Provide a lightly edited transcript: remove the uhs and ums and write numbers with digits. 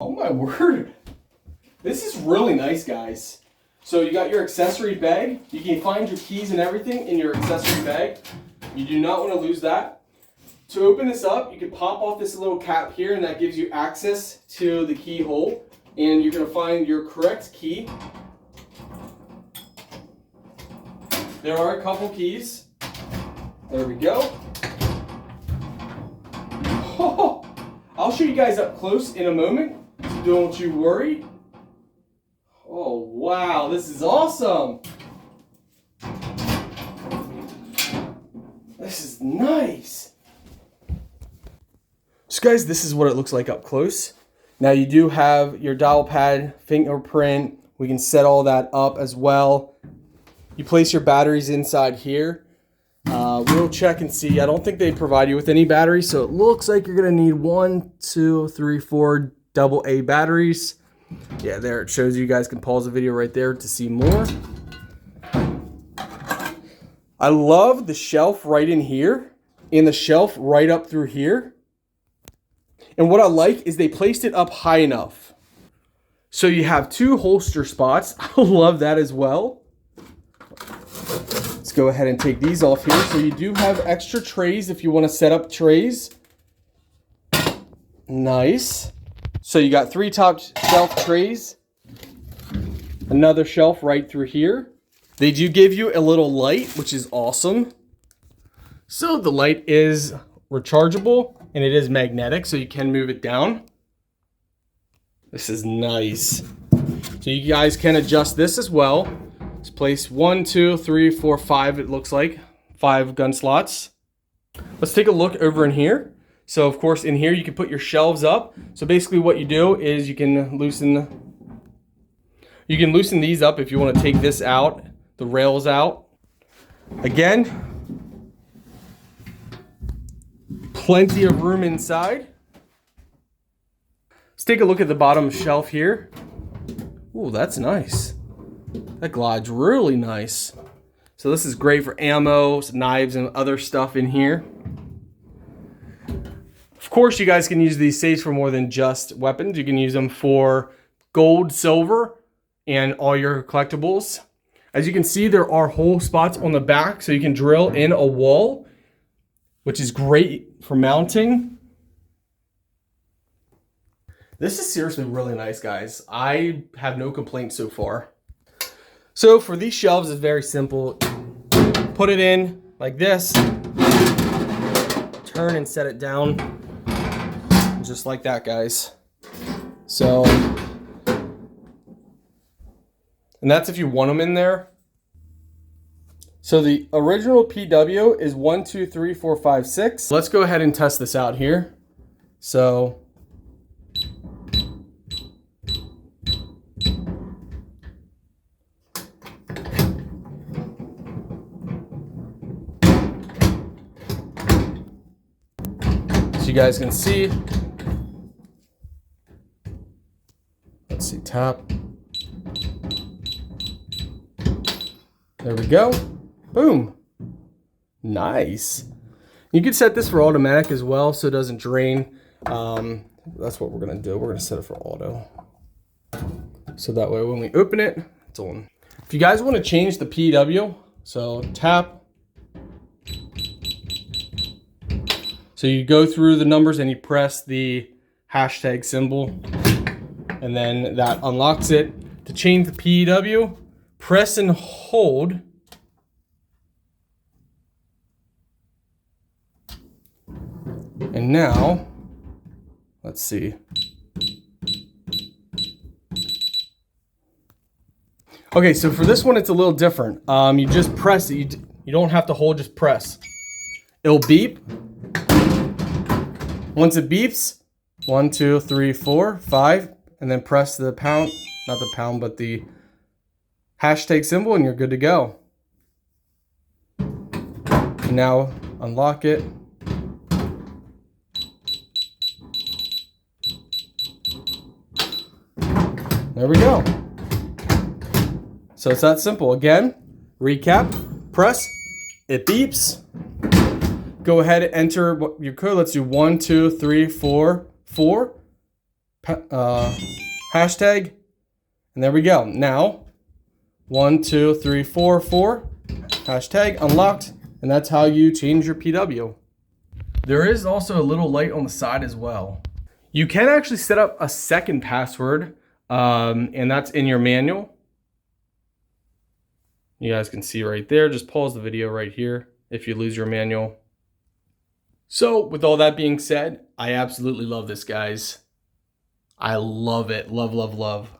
Oh my word. This is really nice, guys. So you got your accessory bag. You can find your keys and everything in your accessory bag. You do not want to lose that. To open this up, you can pop off this little cap here, and that gives you access to the keyhole. And you're going to find your correct key. There are a couple keys. There we go. Oh, I'll show you guys up close in a moment, so don't you worry. Oh, wow, this is awesome. This is nice. So guys, this is what it looks like up close. Now you do have your dial pad, fingerprint. We can set all that up as well. You place your batteries inside here. We'll check and see. I don't think they provide you with any batteries, so it looks like you're gonna need 1, 2, 3, 4 AA batteries. Yeah, there it shows you. Guys can pause the video right there to see more. I love the shelf right in here and the shelf right up through here. And what I like is they placed it up high enough. So you have 2 holster spots. I love that as well. Let's go ahead and take these off here. So you do have extra trays if you want to set up trays. Nice. So you got 3 top shelf trays. Another shelf right through here. They do give you a little light, which is awesome. So the light is rechargeable and it is magnetic, so you can move it down. This is nice. So you guys can adjust this as well. Let's place 1, 2, 3, 4, 5, it looks like. 5 gun slots. Let's take a look over in here. So of course in here you can put your shelves up. So basically what you do is you can loosen these up if you want to take this out, the rails out. Again, plenty of room inside. Let's take a look at the bottom shelf here. Ooh, that's nice. That glides really nice. So this is great for ammo, knives, and other stuff in here. Of course, you guys can use these safes for more than just weapons. You can use them for gold, silver, and all your collectibles. As you can see, there are hole spots on the back, so you can drill in a wall, which is great for mounting. This is seriously really nice, guys. I have no complaints so far. So for these shelves, it's very simple. Put it in like this, turn and set it down. Just like that, guys. So, and that's if you want them in there. So the original PW is 1, 2, 3, 4, 5, 6. Let's go ahead and test this out here. So, you guys can see. Let's see, tap. There we go. Boom. Nice. You can set this for automatic as well so it doesn't drain. That's what we're gonna do. We're gonna set it for auto. So that way when we open it, it's on. If you guys want to change the PW, so tap. So you go through the numbers and you press the hashtag symbol, and then that unlocks it. To change the PW, press and hold. And now, let's see. Okay, so for this one, it's a little different. You just press it. You don't have to hold, just press. It'll beep. Once it beeps, 1, 2, 3, 4, 5, and then press the pound, not the pound, but the hashtag symbol, and you're good to go. And now unlock it. There we go. So it's that simple. Again, recap, press, it beeps. Go ahead and enter your code. Let's do 1, 2, 3, 4, 4. hashtag, and there we go. Now, 1, 2, 3, 4, 4, hashtag unlocked, and that's how you change your PW. There is also a little light on the side as well. You can actually set up a second password, and that's in your manual. You guys can see right there. Just pause the video right here if you lose your manual. So with all that being said, I absolutely love this, guys. I love it. Love, love, love.